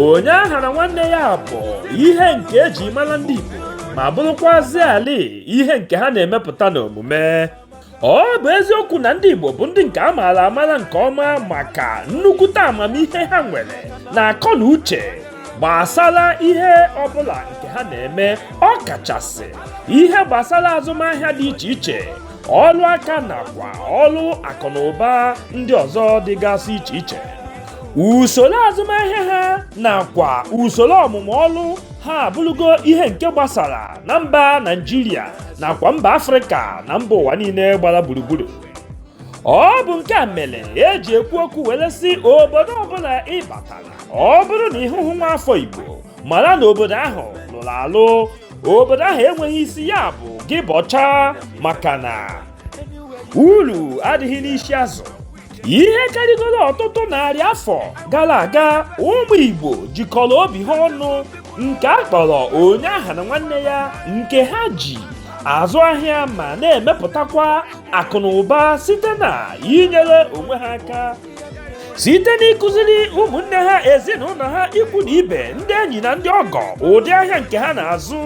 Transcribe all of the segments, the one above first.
OnyeAghalaNwanneya bụ ihe nke eji mara ndị Igbo ma bụrụkwazị ali ihe nke ha na-emepụta n'omume. Ọ bụ eziokwu na ndị Igbo bụ ndị nke a maara amara nke ọma maka nnukwute amamihe ha nwere na akọ na uche gbasara ihe ọbụla nke ha na-eme, ọ kachasị ihe gbasara azụmahịa dị iche iche, ọrụ aka nakwa ọrụ akụnụba ndị ọzọ dịgasị iche iche. Usoro azụmahịa ha nakwa usoro ọmụmụ ọrụ ha abụrụgo ihe nke gbasara na mba Naịjirịa nakwa mba Afrịka na mba ụwa niile gbara gburugburu. Ọ bụ nke a mere eji ekwu okwu were sị obodo ọbụla ịbatara, ọ bụrụ na ịhụhụ nwa afọ Igbo mara na obodo ahụ lụrụ alụ, obodo ahụ enweghị isi, ya bụ gị bọcha, maka na uru adịghị n'isi azụ. Ihe karịgoro ọtụtụ narị afọ gara aga, ụmụ Igbo jikọrọ obi ha ọnụ nke a kpọrọ OnyeAghalaNwanneya, nke ha ji azụ ahịa ma na-emepụtakwa akụ na ụba site na inyere onwe ha aka, site n'ịkụziri ụmụnne ha, ezinụlọ ha, ikwu na ibe, ndị enyi na ndị ọgọ ụdị ahịa nke ha na-azụ.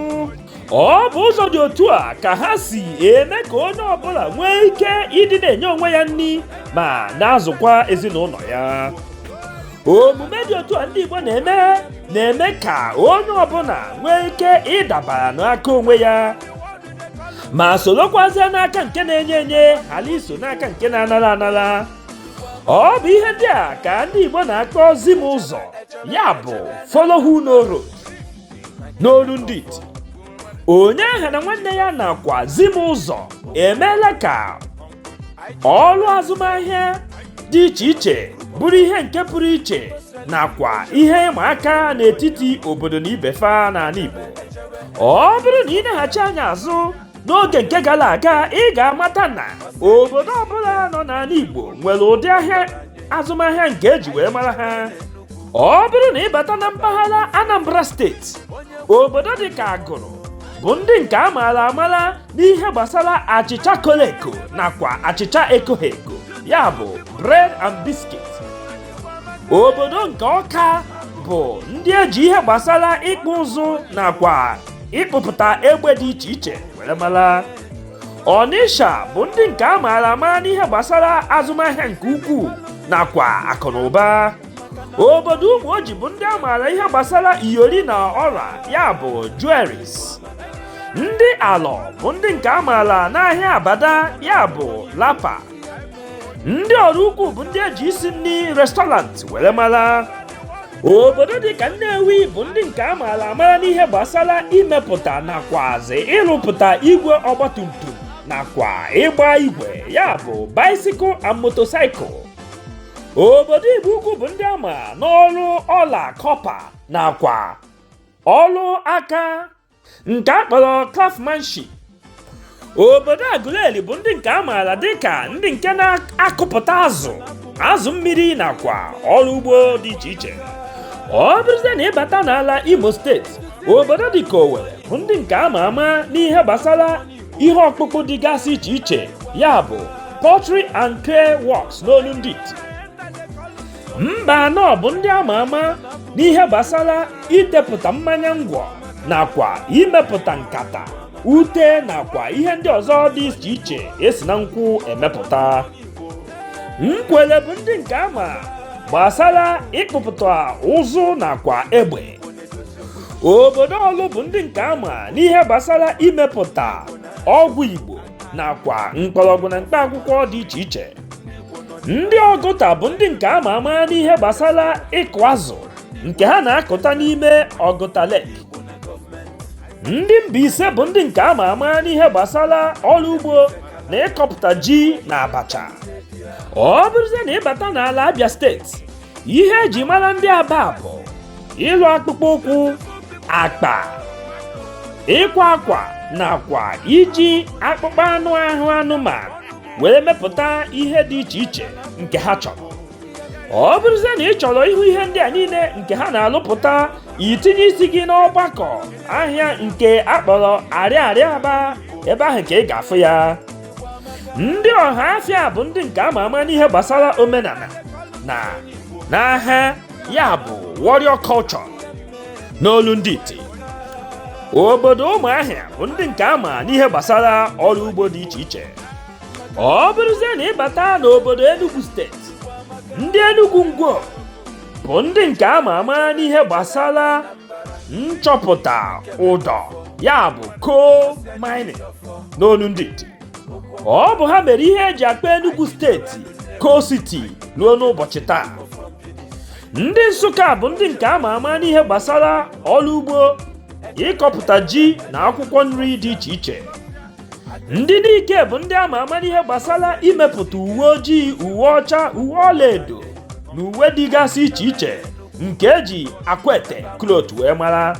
Ọ bụ ụzọ dị otu a ka ha si eme ka onye ọbụla nwee ike ịdị na-enye onwe ya nri ma na-azụkwa ezinụlọ ya. Omume dị otu a ndị Igbo na-eme ka onye ọbụla nwee ike ịdabara n'aka onwe ya ma sorokwazie n'aka nke na-enye enye, ghara iso n'aka nke na-anara anara. Ọ bụ ihe ndị a ka ndị Igbo na-akpọ zim ụzọ, ya bụ follow who no road n'olu ndị iti. OnyeAghalaNwanneya nakwa zim ụzọ emeela ka ọrụ azụmahịa dị iche iche bụrụ ihe nke pụrụ iche nakwa ihe ịma aka n'etiti obodo na ibefa n'ala Igbo. Ọ bụrụ na ị na-aghachi anya azụ n'oge nke gara aga, ị ga-amata na obodo ọbụla nọ n'ala Igbo nwere ụdị ahịa azụmahịa nke eji wee mara ha. Ọ bụrụ na ịbata na mpaghara Anambra steeti, obodo dịka Agụrụ bụ ndị nke a maara amara n'ihe gbasara achịcha koleko nakwa achịcha ekoghị eko, ya bụ bread and biscuit. Obodo nke Ọka bụ ndị eji ihe gbasara ịkpụ ụzụ nakwa ịkpụpụta egbe dị iche iche were mara. Ọnịsha bụ ndị nke a maara ama n'ihe gbasara azụmahịa nke ukwuu nakwa akụnụba. Obodo Ụmụoji bụ ndị a maara ihe gbasara iyori na ọra, ya bụ jewelries. Ndị Alọ bụ ndị nke a maara n'ahịa Abada, ya bụ lapa. Ndị Ọrụ Ukwu bụ ndị eji isi nri restaurant were mara. Obodo dịka Nnewi bụ ndị nke a maara amara n'ihe gbasara imepụta nakwazi ịrụpụta igwe ọgbatumtum nakwa ịgba igwe, ya bụ bicycle and motorcycle. Obodo Igbo Ukwu bụ ndị ama n'ọrụ ọla kọpa nakwa ọrụ aka nke a kpọrọ craftsmanship. Obodo Agụleri bụ ndị nke a maara dịka ndị nke na-akụpụta azụ mmiri nakwa ọrụ ugbo dị iche iche. Ọ bụrụzie na ịbata n'ala Imo steeti, obodo dịka Owerri bụ ndị nke ama ama n'ihe gbasara ihe ọkpụkpụ dịgasị iche iche, ya bụ poultry and clay works n'olu ndị iti. Mba Anọ bụ ndị ama ama n'ihe gbasara idepụta mmanya ngwọ nakwa imepụta nkata, ute nakwa ihe ndị ọzọ dị iche iche esi na nkwụ emepụta. Nkwele bụ ndị nke ama gbasara ịkpụpụta ụzụ nakwa egbe. Obodo Ọlụ bụ ndị nke ama n'ihe gbasara imepụta ọgwụ Igbo nakwa mgbọrọgwụ na mkpa akwụkwọ dị iche iche. Ndị Ọgụta bụ ndị nke ama ama n'ihe gbasara ịkụ azụ nke ha na-akụta n'ime Ọgụta Lake. Ndị Mbaise bụ ndị nke ama ama n'ihe gbasara ọrụ ugbo na ịkọpụta ji na abacha. Ọ bụrụzie na ịbata n'ala Abia steeti, ihe eji mara ndị Aba bụ ịlụ akpụkpọ ụkwụ, akpa, ịkwa akwa nakwa iji akpụkpọ anụ ahụ anụmanụ were mepụta ihe dị iche iche nke ha chọrọ. Ọ bụrụzie na ị chọrọ ịhụ ihe ndị a niile nke ha na-alụpụta, itinye isi gị n'ọgbakọ ahịa nke akpọrọ Arịarịa Aba, ebe ahụ ka ị ga-afụ ya. Ndị Ọhafịa bụ ndị nke ama ama n'ihe gbasara omenala na n'agha ya bụ warrior culture n'olu ndị iti. Obodo Ụmụahịa bụ ndị nke ama n'ihe gbasara ọrụ ugbo dị iche iche. Ọ bụrụzie na ịbata n'obodo Enugu steeti, ndị Enugu Ngwo bụ ndị nke ama n'ihe gbasara nchọpụta ụdọ, ya bụ coal mining n'olu ndị iti. Ọ bụ ha mere ihe eji akpọ Enugu steeti Coal City ruo n'ụbọchị taa. Ndị Nsụka bụ ndị nke ama n'ihe gbasara ọrụ ugbo, ịkọpụta ji na akwụkwọ nri dị iche iche. Ndị Nike bụ ndị ama n'ihe gbasara imepụta uwe ojii, uwe ọcha, uwe ọlaedo na uwe dịgasị iche iche nke eji akwete klot wee mara.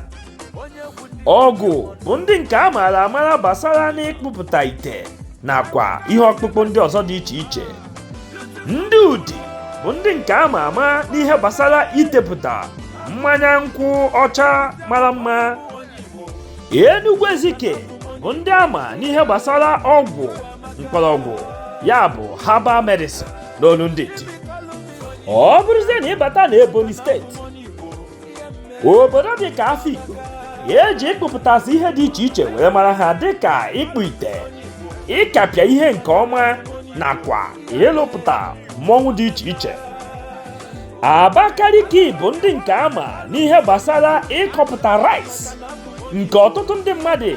Ọgụ bụ ndị nke amara gbasara n'ịkpụpụta ite nakwa ihe ọkpụkpụ ndị ọzọ dị iche iche. Ndị Udi bụ ndị nke ama n'ihe gbasara itepụta mmanya nkwụ ọcha mara mma. Enugu Ezike bụ ndị ama n'ihe gbasara ọgwụ mkpọrọgwụ, ya bụ herbal medicine n'olu ndị iti. Ọ bụrụzie na ịbata na Ebonyi steeti, obodo dị ka Afikpo eji ịkpụpụtasị ihe dị iche iche wee mara ha, dịka ịkpụ ite, ịkapịa ihe nke ọma nakwa ịlụpụta mmọnwụ dị iche iche. Abakaliki bụ ndị nke ama n'ihe gbasara ịkọpụta rice nke ọtụtụ ndị mmadụ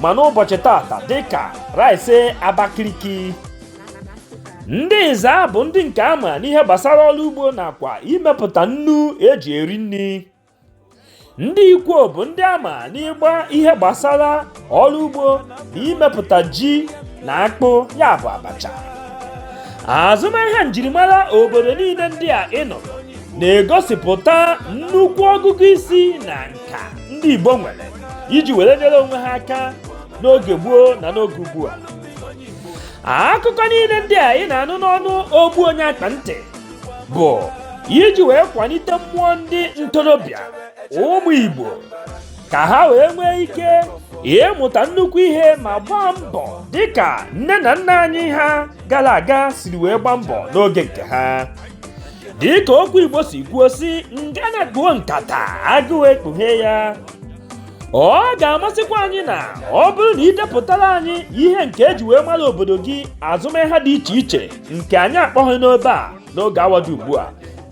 ma n'ụbọchị tata dịka rice Abakaliki. Ndị Nza bụ ndị nke ama n'ihe gbasara ọrụ ugbo nakwa imepụta nnu eji eri nri. Ndị Ikwo bụ ndị ama n'ịgba ihe gbasara ọrụ ugbo na imepụta ji na akpụ, ya bụ abacha. Azụmahịa njirimara obodo niile ndị a ịnụrụ na-egosipụta nnukwu ọgụgụ isi na nka ndị Igbo nwere iji were nyere onwe ha aka n'oge gboo na n'oge ugbu a. Akụkọ niile ndị a ị na-anụ n'ọnụ ogbu onye akpa ntị bụ iji wee kwalite mmụọ ndị ntorobịa ụmụ Igbo ka ha wee nwee ike ịmụta nnukwu ihe ma gbaa mbọ dịka nne na nna anyị ha gara aga siri wee gbaa mbọ n'oge nke ha. Dịka okwu Igbo si kwuo si, ngana gbuo nkata agụụ ekpughe ya. Ọ ga-amasịkwa anyị na ọ bụrụ na idepụtara anyị ihe nke eji wee mara obodo gị azụmahịa dị iche iche nke anyị akpọghị n'obe a n'oge awa dị ugbu a,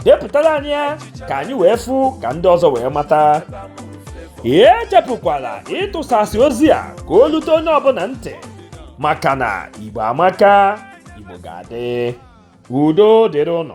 depụtara anyị ya ka anyị wee fụ ka ndị ọzọ wee mata. Echepụkwala ịtụsasị ozi a ka o lute onye ọbụla ntị, maka na Igbo amaka, Igbo ga-adị. Udo dịrị ụnụ.